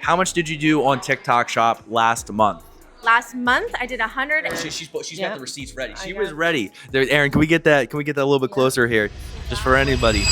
how much did you do on TikTok Shop last month? Last month I did 100. She's got the receipts ready. She got was ready. There, Aaron, can we get that? Can we get that a little bit closer here, just for anybody?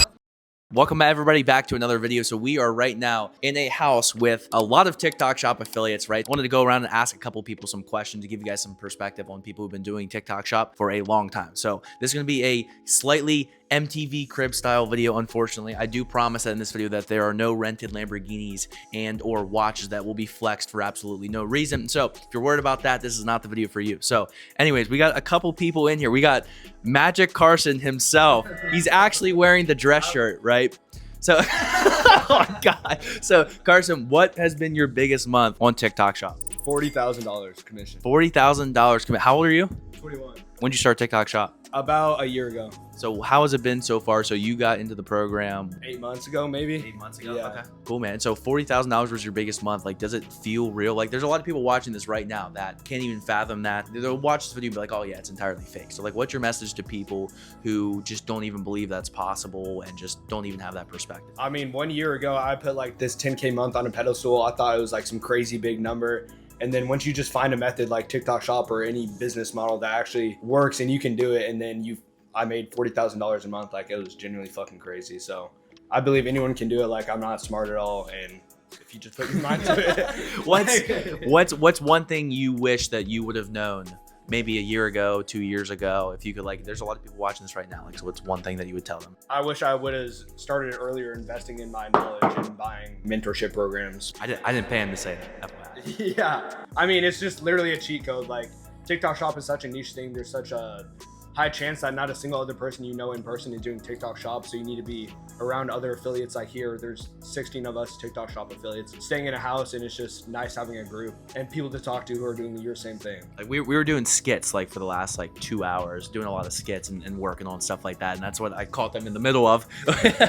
Welcome everybody back to another video. So we are right now in a house with a lot of TikTok Shop affiliates, right? Wanted to go around and ask a couple people some questions to give you guys some perspective on people who've been doing TikTok Shop for a long time. So this is going to be a slightly MTV crib style video. Unfortunately, I do promise that in this video that there are no rented Lamborghinis and or watches that will be flexed for absolutely no reason. So if you're worried about that, this is not the video for you. So anyways, we got a couple people in here. We got Magic Carson himself. He's actually wearing the dress shirt, right? So, oh my God. So Carson, what has been your biggest month on TikTok Shop? $40,000 commission. $40,000 commission. How old are you? 21. When did you start TikTok Shop? About a year ago. So how has it been so far? So you got into the program 8 months ago, maybe. 8 months ago. Yeah. Okay, cool, man. So $40,000 was your biggest month. Like, does it feel real? Like, there's a lot of people watching this right now that can't even fathom that. They'll watch this video and be like, oh yeah, it's entirely fake. So like, what's your message to people who just don't even believe that's possible and just don't even have that perspective? I mean, 1 year ago, I put like this 10K month on a pedestal. I thought it was like some crazy big number. And then once you just find a method like TikTok Shop or any business model that actually works and you can do it, and then I made $40,000 a month. Like, it was genuinely fucking crazy. So I believe anyone can do it. Like, I'm not smart at all. And if you just put your mind to it. What's one thing you wish that you would have known maybe a year ago, 2 years ago? If you could, like, there's a lot of people watching this right now. Like, so what's one thing that you would tell them? I wish I would have started earlier investing in my knowledge and buying mentorship programs. I didn't pay him to say that. FYI. Yeah. I mean, it's just literally a cheat code. Like, TikTok Shop is such a niche thing. There's such a high chance that not a single other person you know in person is doing TikTok Shop. So you need to be around other affiliates. Like here, there's 16 of us TikTok Shop affiliates staying in a house, and it's just nice having a group and people to talk to who are doing your same thing. Like we were doing skits like for the last like 2 hours, doing a lot of skits and working on stuff like that. And that's what I caught them in the middle of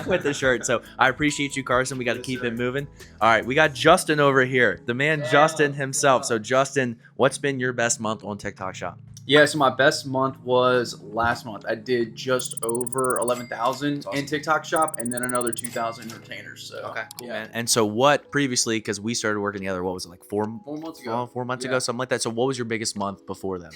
with the shirt. So I appreciate you, Carson. We got to keep it moving. All right, we got Justin over here, the man Justin himself. So Justin, what's been your best month on TikTok Shop? Yeah, so my best month was last month. I did just over 11,000 in TikTok Shop, and then another 2,000 retainers. So okay, cool, yeah. man. And so what previously, because we started working together, what was it, like 4 months ago? 4 months ago, something like that. So what was your biggest month before then?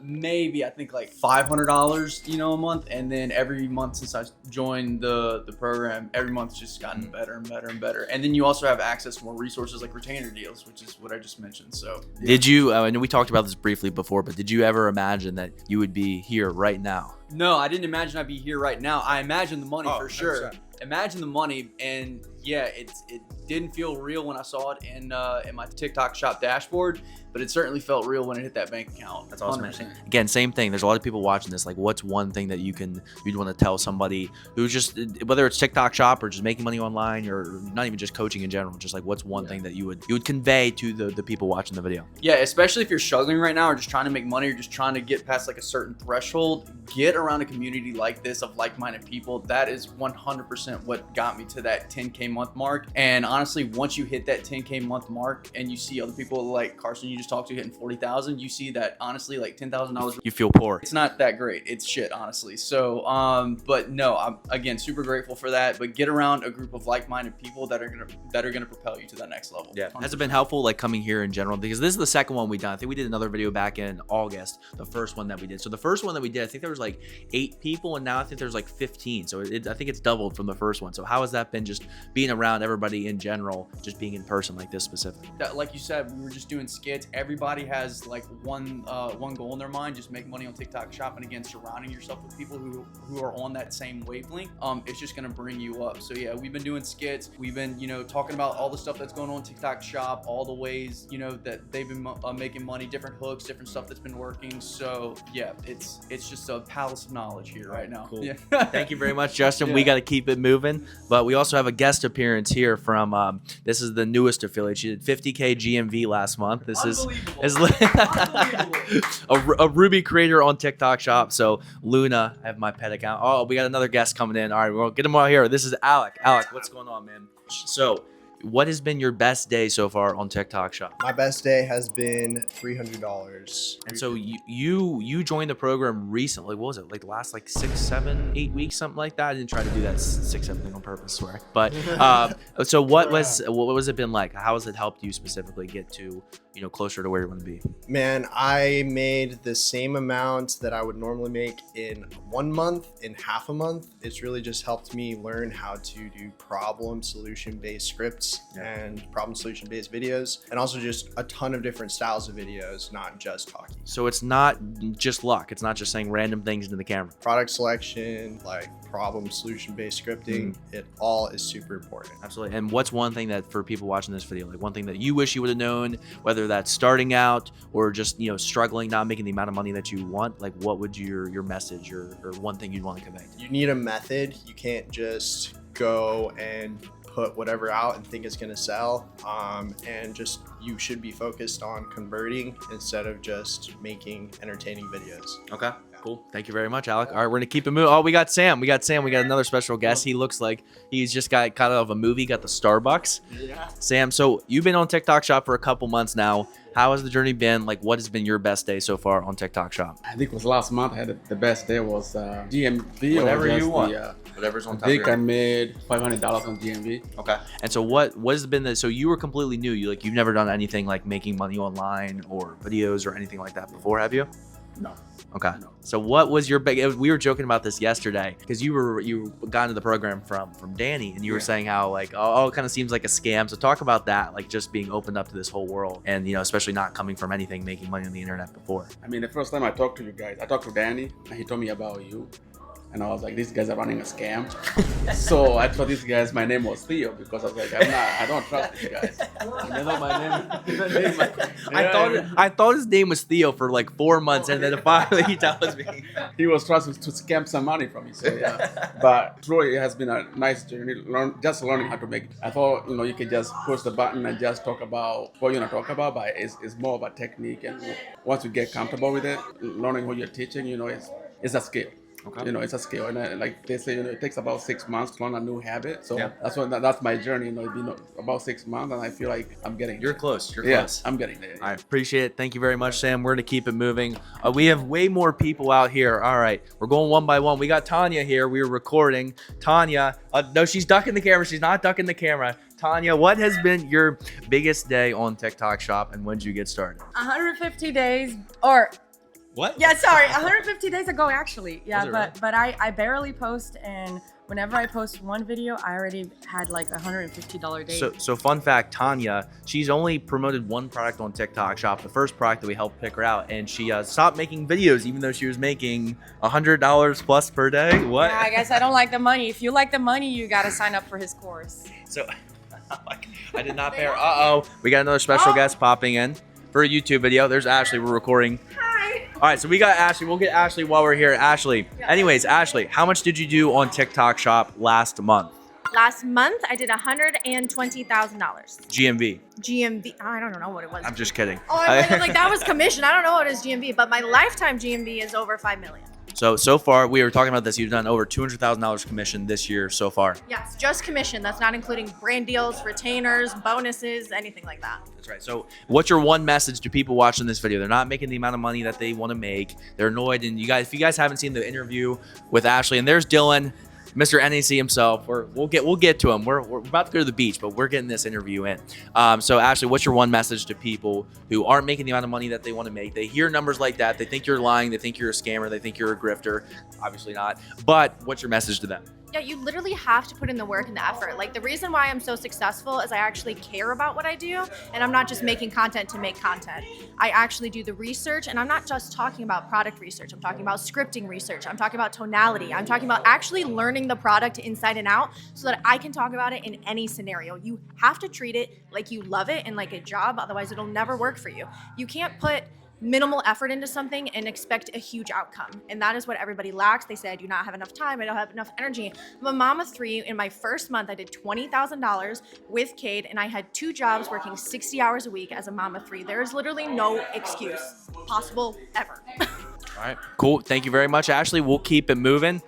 Maybe I think like $500, a month, and then every month since I joined the program, every month's just gotten better and better and better. And then you also have access to more resources like retainer deals, which is what I just mentioned. So yeah. Did you? I know we talked about this briefly before, but did you ever imagine that you would be here right now? No, I didn't imagine I'd be here right now. I imagined the money for sure. 100%. Imagine the money, and yeah, it didn't feel real when I saw it in my TikTok Shop dashboard, but it certainly felt real when it hit that bank account. That's awesome. 100%. Again, same thing. There's a lot of people watching this. Like, what's one thing that you'd want to tell somebody who's just, whether it's TikTok Shop or just making money online or not even just coaching in general, just like what's one thing that you would convey to the people watching the video? Yeah, especially if you're struggling right now or just trying to make money or just trying to get past like a certain threshold, get around a community like this of like-minded people. That is 100% what got me to that 10K month mark. And honestly, once you hit that 10K month mark and you see other people like Carson you just talked to hitting 40,000, you see that honestly like $10,000. You feel poor. It's not that great. It's shit, honestly. So, but no, I'm again super grateful for that. But get around a group of like-minded people that are gonna propel you to that next level. Yeah. Has it been helpful, like coming here in general? Because this is the second one we done. I think we did another video back in August, the first one that we did. So the first one that we did, I think there was like 8 people, and now I think there's like 15. So I think it's doubled from the first one. So how has that been, just being around everybody in general, just being in person like this specifically? Like you said, we were just doing skits. Everybody has like one goal in their mind: just make money on TikTok Shop. And again, surrounding yourself with people who are on that same wavelength, it's just gonna bring you up. So yeah, we've been doing skits. We've been talking about all the stuff that's going on TikTok Shop, all the ways that they've been making money, different hooks, different stuff that's been working. So yeah, it's just a palace of knowledge here right now. Cool. Yeah. Thank you very much, Justin. Yeah. We got to keep it moving, but we also have a guest appearance here from this is the newest affiliate. She did 50K GMV last month. This is a Ruby creator on TikTok Shop. So Luna, I have my pet account. Oh, we got another guest coming in. All right, we'll get him out here. This is Alec. Alec, what's going on, man? So what has been your best day so far on TikTok Shop? My best day has been $300. And so you joined the program recently. What was it, like the last like 6, 7, 8 weeks, something like that? I didn't try to do that 6, 7 thing on purpose, swear. But so what was it been like? How has it helped you specifically get to, you know, closer to where you want to be? Man, I made the same amount that I would normally make in 1 month in half a month. It's really just helped me learn how to do problem solution based scripts and problem solution based videos, and also just a ton of different styles of videos, not just talking. So it's not just luck. It's not just saying random things into the camera. Product selection, like problem solution based scripting, it all is super important. Absolutely. And what's one thing that for people watching this video, like one thing that you wish you would have known, whether that's starting out or just, you know, struggling, not making the amount of money that you want, like what would your message or one thing you'd want to convey? You need a method. You can't just go and put whatever out and think it's going to sell, and just you should be focused on converting instead of just making entertaining videos. Okay, cool. Thank you very much, Alec. All right, we're gonna keep it moving. Oh, we got Sam. We got another special guest. He looks like he's just got out of a movie, got the Starbucks. Yeah. Sam, so you've been on TikTok Shop for a couple months now. How has the journey been? Like, what has been your best day so far on TikTok Shop? I think it was last month. I had the best day was GMV. Whatever or just you want. Whatever's on I top think of your I made $500 on GMV. Okay. And so what has been the, so you were completely new. You've never done anything like making money online or videos or anything like that before, have you? No. Okay. No. So what was your big, we were joking about this yesterday because you got into the program from Danny, and you were saying how like, oh, it kind of seems like a scam. So talk about that, like just being opened up to this whole world and, you know, especially not coming from anything, making money on the internet before. I mean, the first time I talked to you guys, I talked to Danny and he told me about you. And I was like, these guys are running a scam. So I told these guys my name was Theo because I was like, I don't trust these guys. And they know my name. I thought his name was Theo for like 4 months, and then finally he tells me he was trying to scam some money from me. So yeah, but truly it has been a nice journey. Just learning how to make it. I thought, you know, you could just push the button and just talk about what you want to talk about, but it's more of a technique. And once you get comfortable with it, learning what you're teaching, you know, it's a skill. Okay. You know, it's a skill, and like they say, you know, it takes about 6 months to learn a new habit. So that's my journey. You know, it's been about 6 months, and I feel like I'm getting. You're close. You're close. close. I'm getting there. I appreciate it. Thank you very much, Sam. We're gonna keep it moving. We have way more people out here. All right, we're going one by one. We got Tanya here. We were recording. Tanya, no, she's ducking the camera. She's not ducking the camera. Tanya, what has been your biggest day on TikTok Shop, and when did you get started? 150 days or. What? Yeah, sorry, 150 days ago actually. Yeah, really? but I barely post, and whenever I post one video, I already had like a $150 day. So fun fact, Tanya, she's only promoted one product on TikTok Shop, the first product that we helped pick her out, and she stopped making videos even though she was making $100 plus per day. What? Yeah, I guess I don't like the money. If you like the money, you gotta sign up for his course. So I did not pair. Uh-oh. We got another special guest popping in for a YouTube video. There's Ashley. We're recording. All right, so we got Ashley. We'll get Ashley while we're here. Ashley. Anyways, Ashley, how much did you do on TikTok Shop last month? Last month, I did $120,000. GMV. GMV. I don't know what it was. I'm just kidding. Oh, I'm like, that was commission. I don't know what is GMV, but my lifetime GMV is over 5 million. So far, we were talking about this. You've done over $200,000 commission this year so far. Yes, just commission. That's not including brand deals, retainers, bonuses, anything like that. That's right. So what's your one message to people watching this video? They're not making the amount of money that they want to make. They're annoyed. And you guys, if you guys haven't seen the interview with Ashley, and there's Dylan, Mr. NAC himself. We'll get to him. We're about to go to the beach, but we're getting this interview in. So Ashley, what's your one message to people who aren't making the amount of money that they want to make? They hear numbers like that. They think you're lying. They think you're a scammer. They think you're a grifter. Obviously not. But what's your message to them? Yeah, you literally have to put in the work and the effort. Like, the reason why I'm so successful is I actually care about what I do, and I'm not just making content to make content. I actually do the research, and I'm not just talking about product research. I'm talking about scripting research. I'm talking about tonality. I'm talking about actually learning the product inside and out so that I can talk about it in any scenario. You have to treat it like you love it and like a job, otherwise it'll never work for you. You can't put minimal effort into something and expect a huge outcome. And that is what everybody lacks. They say, I do not have enough time. I don't have enough energy. I'm a mom of 3. In my first month, I did $20,000 with Kade, and I had 2 jobs working 60 hours a week as a mom of 3. There is literally no excuse possible ever. All right, cool. Thank you very much, Ashley. We'll keep it moving.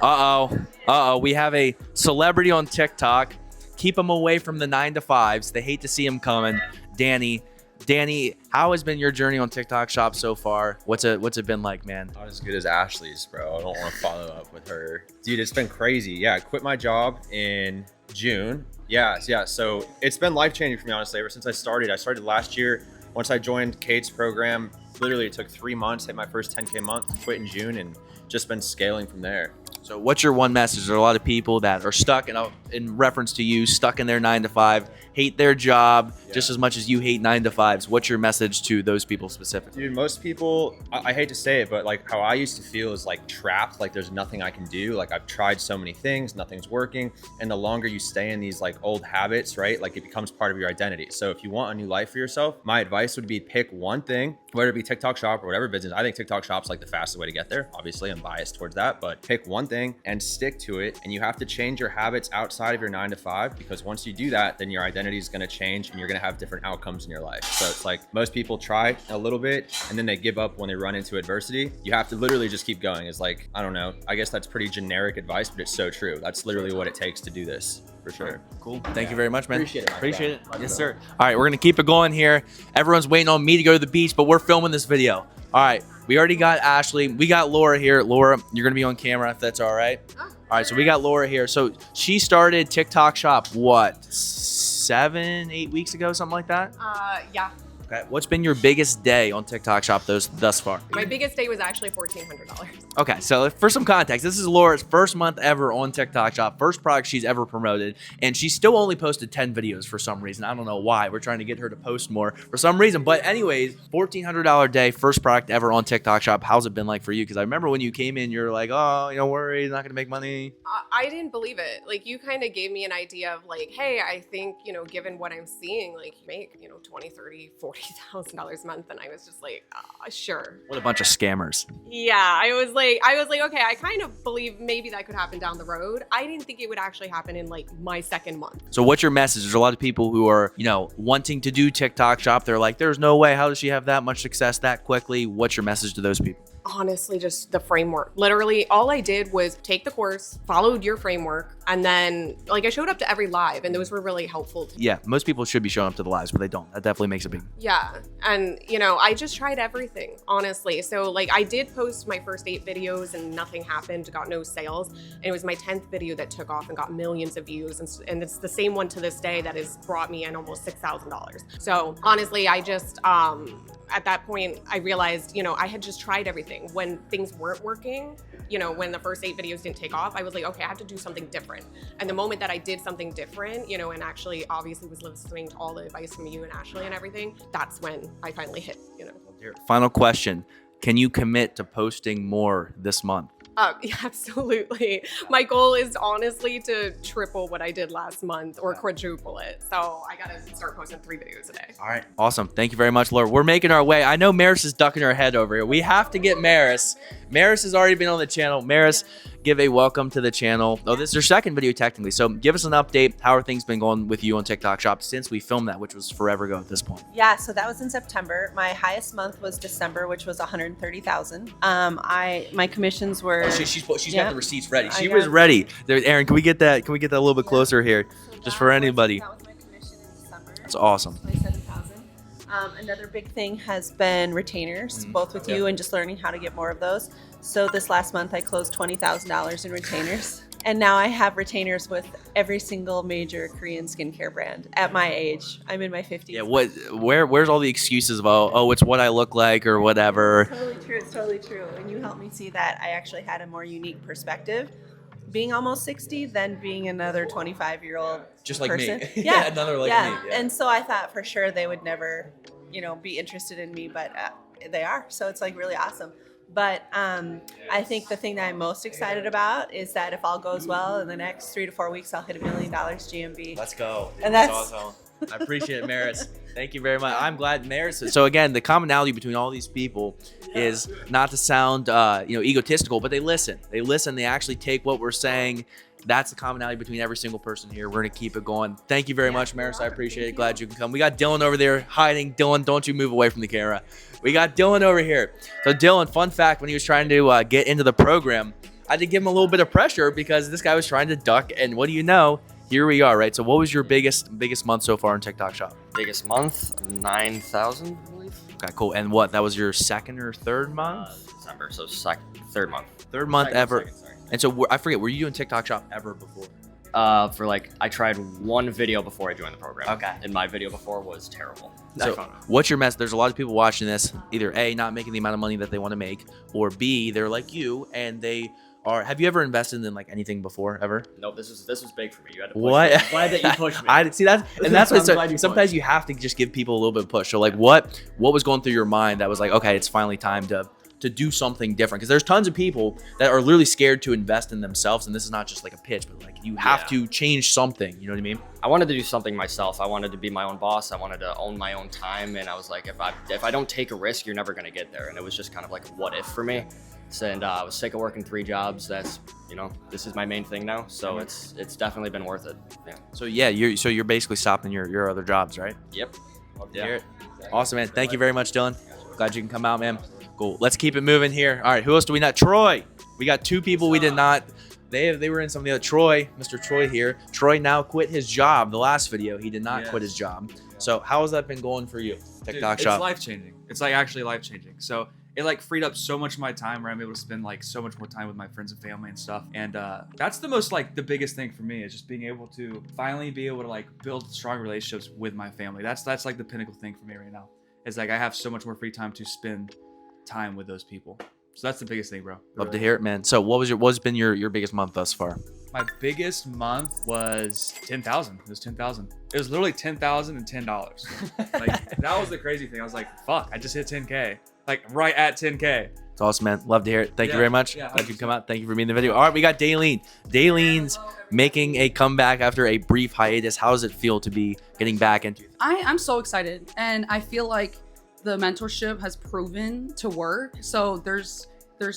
We have a celebrity on TikTok. keep them away from the 9-to-5s. They hate to see them coming. Danny, how has been your journey on TikTok Shop so far? What's it been like, man? Not as good as Ashley's, bro. I don't want to follow up with her. Dude, it's been crazy. Yeah, I quit my job in June. Yeah. So it's been life-changing for me, honestly, ever since I started. I started last year. Once I joined Kade's program, literally it took 3 months, hit my first 10K month, quit in June, and just been scaling from there. So what's your one message? There are a lot of people that are stuck, in reference to you, stuck in their 9-to-5, hate their job just as much as you hate 9-to-5s. What's your message to those people specifically? Dude, most people, I hate to say it, but like how I used to feel is like trapped, like there's nothing I can do. Like I've tried so many things, nothing's working. And the longer you stay in these like old habits, right? Like it becomes part of your identity. So if you want a new life for yourself, my advice would be pick one thing, whether it be TikTok Shop or whatever business. I think TikTok Shop's like the fastest way to get there. Obviously, I'm biased towards that, but pick one thing and stick to it. And you have to change your habits outside of your 9-to-5, because once you do that, then your identity is going to change and you're going to have different outcomes in your life. So it's like most people try a little bit and then they give up when they run into adversity. You have to literally just keep going. It's like, I don't know, I guess that's pretty generic advice, but it's so true. That's literally what it takes to do this, for sure. Cool. Thank you very much, man. Appreciate it. Yes, sir. All right, we're going to keep it going here. Everyone's waiting on me to go to the beach, but we're filming this video. All right, we already got Ashley. We got Laura here. Laura, you're going to be on camera if that's all right. All right, so we got Laura here. So she started TikTok Shop, what, 7-8 weeks ago, something like that? Yeah. Okay. What's been your biggest day on TikTok Shop thus far? My biggest day was actually $1,400. Okay, so for some context, this is Laura's first month ever on TikTok Shop, first product she's ever promoted, and she still only posted 10 videos for some reason. I don't know why. We're trying to get her to post more for some reason. But anyways, $1,400 day, first product ever on TikTok Shop. How's it been like for you? Because I remember when you came in, you're like, oh, don't worry, not going to make money. I didn't believe it. Like, you kind of gave me an idea of like, hey, I think, given what I'm seeing, like you make, 20, 30, $40,000 a month. And I was just like, sure. What a bunch of scammers. Yeah, I was like, okay, I kind of believe maybe that could happen down the road. I didn't think it would actually happen in like my second month. So what's your message? There's a lot of people who are, wanting to do TikTok Shop. They're like, there's no way. How does she have that much success that quickly? What's your message to those people? Honestly, just the framework. Literally, all I did was take the course, followed your framework, and then like I showed up to every live, and those were really helpful to me. Yeah, most people should be showing up to the lives, but they don't. That definitely makes a big. Yeah, and I just tried everything, honestly. So like I did post my first 8 videos, and nothing happened, got no sales, and it was my 10th video that took off and got millions of views, and it's the same one to this day that has brought me in almost $6,000. So honestly, I just at that point, I realized, I had just tried everything. When things weren't working, when the first 8 videos didn't take off, I was like, okay, I have to do something different. And the moment that I did something different, and actually obviously was listening to all the advice from you and Ashley and everything, that's when I finally hit, Final question. Can you commit to posting more this month? Yeah, absolutely. My goal is honestly to triple what I did last month or quadruple it. So I gotta start posting 3 videos a day. All right. Awesome. Thank you very much, Laura. We're making our way. I know Maris is ducking her head over here. We have to get Maris. Maris has already been on the channel. Maris, give a welcome to the channel. Oh, this is your second video technically. So give us an update. How are things been going with you on TikTok Shop since we filmed that, which was forever ago at this point? Yeah, so that was in September. My highest month was December, which was 130,000. My commissions were. Oh, she's Yeah. got the receipts ready. She I was got- ready. There, Aaron, can we get that? Can we get that a little bit closer here, just for anybody? That was my commission in December. That's awesome. 27,000. Another big thing has been retainers, both with you and just learning how to get more of those. So this last month I closed $20,000 in retainers. And now I have retainers with every single major Korean skincare brand at my age. I'm in my 50s. Yeah. Where's all the excuses about, oh, it's what I look like or whatever? Totally true. It's totally true. And you helped me see that I actually had a more unique perspective. Being almost 60, then being another 25-year-old Just like person. me. Yeah, Another like yeah. me. Yeah. And so I thought for sure they would never, be interested in me, but they are. So it's like really awesome. But I think the thing that I'm most excited about is that if all goes well, in the next 3 to 4 weeks, I'll hit $1 million GMV. Let's go. And that's awesome. I appreciate it, Maris. Thank you very much. I'm glad Maris. So again, the commonality between all these people is not to sound, egotistical, but they listen. They listen. They actually take what we're saying. That's the commonality between every single person here. We're gonna keep it going. Thank you very much, Maris. I appreciate it. Glad you can come. We got Dylan over there hiding. Dylan, don't you move away from the camera. We got Dylan over here. So Dylan, fun fact, when he was trying to get into the program, I had to give him a little bit of pressure because this guy was trying to duck, and what do you know? here we are, right? So what was your biggest month so far in TikTok Shop? Biggest month, 9,000, I believe. Okay, cool. And what? That was your second or third month? December, so third month. Third month Second, ever. second, sorry. And so I forget, were you doing TikTok Shop ever before? For like, I tried one video before I joined the program. Okay. And my video before was terrible. So what's your message? There's a lot of people watching this, either A, not making the amount of money that they want to make, or B, they're like you and they are. Have you ever invested in like anything before ever? Nope, this was big for me. You had to push What? me. I'm glad that you pushed me. I see that, and that's what. I'm glad So, you sometimes pushed. you have to just give people a little bit of push. So like, what was going through your mind that was like, okay, it's finally time to do something different? Because there's tons of people that are literally scared to invest in themselves, and this is not just like a pitch, but like you have to change something. You know what I mean? I wanted to do something myself. I wanted to be my own boss. I wanted to own my own time, and I was like, if I don't take a risk, you're never gonna get there. And it was just kind of like a what if for me. And I was sick of working 3 jobs. That's, you know, this is my main thing now. So it's definitely been worth it. Yeah. So yeah, you're basically stopping your other jobs, right? Yep. Love to hear it. Awesome, man. Thank you very much, Dylan. Glad you can come out, man. Cool. Let's keep it moving here. All right, who else do we not? Troy. We got 2 people we did not. They were in some of the other. Troy, Mr. Troy here. Troy now quit his job. The last video, he did not quit his job. So how has that been going for you? TikTok Shop. It's life changing. It's like actually life changing. So it like freed up so much of my time where I'm able to spend like so much more time with my friends and family and stuff. And that's the most like the biggest thing for me is just being able to finally be able to like build strong relationships with my family. That's like the pinnacle thing for me right now. It's like I have so much more free time to spend time with those people. So that's the biggest thing, bro. Love to hear it, man. So what's been your biggest month thus far? My biggest month was 10,000. It was 10,000. It was literally $10,010. Like that was the crazy thing. I was like, fuck, I just hit 10K. Like right at 10K. It's awesome, man. Love to hear it. Thank you very much. Yeah, Glad you come out. Thank you for being in the video. All right, we got Daleen. Dalene's making a comeback after a brief hiatus. How does it feel to be getting back into it? I'm so excited, and I feel like the mentorship has proven to work. So there's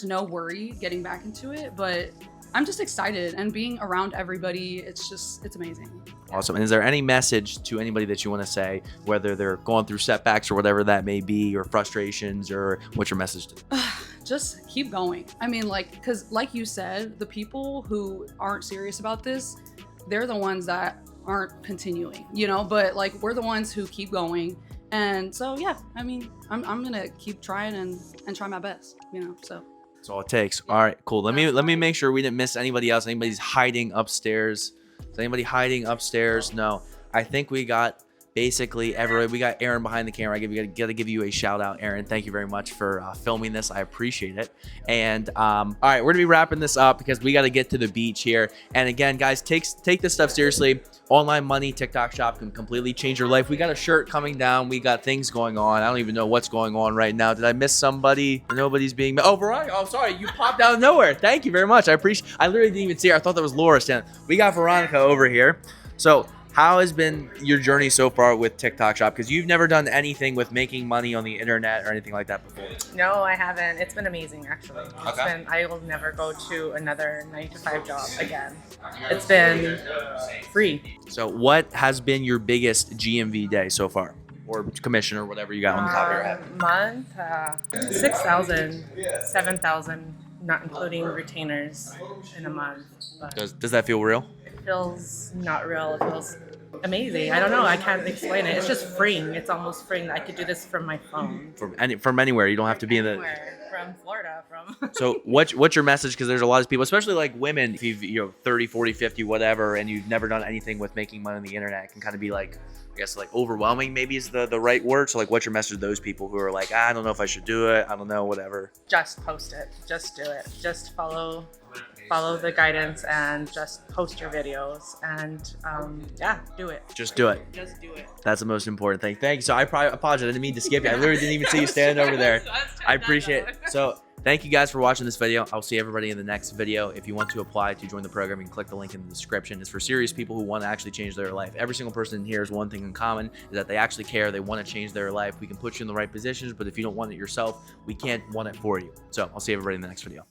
no worry getting back into it, but I'm just excited and being around everybody. It's amazing. Awesome. And is there any message to anybody that you want to say, whether they're going through setbacks or whatever that may be, or frustrations, or what's your message to them? Just keep going. I mean, because like you said, the people who aren't serious about this, they're the ones that aren't continuing, you know, but like we're the ones who keep going. And so, yeah, I mean, I'm going to keep trying and try my best, you know, so. That's all it takes. All right, cool. Let me make sure we didn't miss anybody else. Anybody's hiding upstairs? Is anybody hiding upstairs? No. I think we got basically everybody. We got Aaron behind the camera. I gotta give you a shout out, Aaron. Thank you very much for filming this. I appreciate it. And all right, we're gonna be wrapping this up because we got to get to the beach here. And again, guys, take this stuff seriously. Online money, TikTok Shop can completely change your life. We got a shirt coming down. We got things going on. I don't even know what's going on right now. Did I miss somebody? Nobody's being. Oh, Veronica. Oh, sorry. You popped out of nowhere. Thank you very much. I appreciate. I literally didn't even see her. I thought that was Laura standing. We got Veronica over here. So how has been your journey so far with TikTok Shop? Because you've never done anything with making money on the internet or anything like that before. No, I haven't. It's been amazing, actually. I will never go to another 9-to-5 job again. It's been free. So what has been your biggest GMV day so far? Or commission or whatever you got on the top of your head? Month, 6,000, 7,000, not including retainers in a month. But Does that feel real? it feels not real. It feels amazing. I don't know. I can't explain it. It's just freeing. It's almost freeing that I could do this from my phone. From anywhere. You don't have to be in the. Anywhere. From Florida, from. So what's your message? Because there's a lot of people, especially like women, if you've 30, 40, 50, whatever, and you've never done anything with making money on the internet, it can kind of be like, I guess like overwhelming maybe is the right word. So like what's your message to those people who are like, I don't know if I should do it. I don't know, whatever. Just post it. Just do it. Just follow the guidance and just post your videos and yeah, do it. Just do it. Just do it. That's the most important thing. Thank you. So I probably apologize. I didn't mean to skip you. I literally didn't even see you standing over there. I appreciate it. So thank you guys for watching this video. I'll see everybody in the next video. If you want to apply to join the program, you can click the link in the description. It's for serious people who want to actually change their life. Every single person in here has one thing in common, is that they actually care. They want to change their life. We can put you in the right positions, but if you don't want it yourself, we can't want it for you. So I'll see everybody in the next video.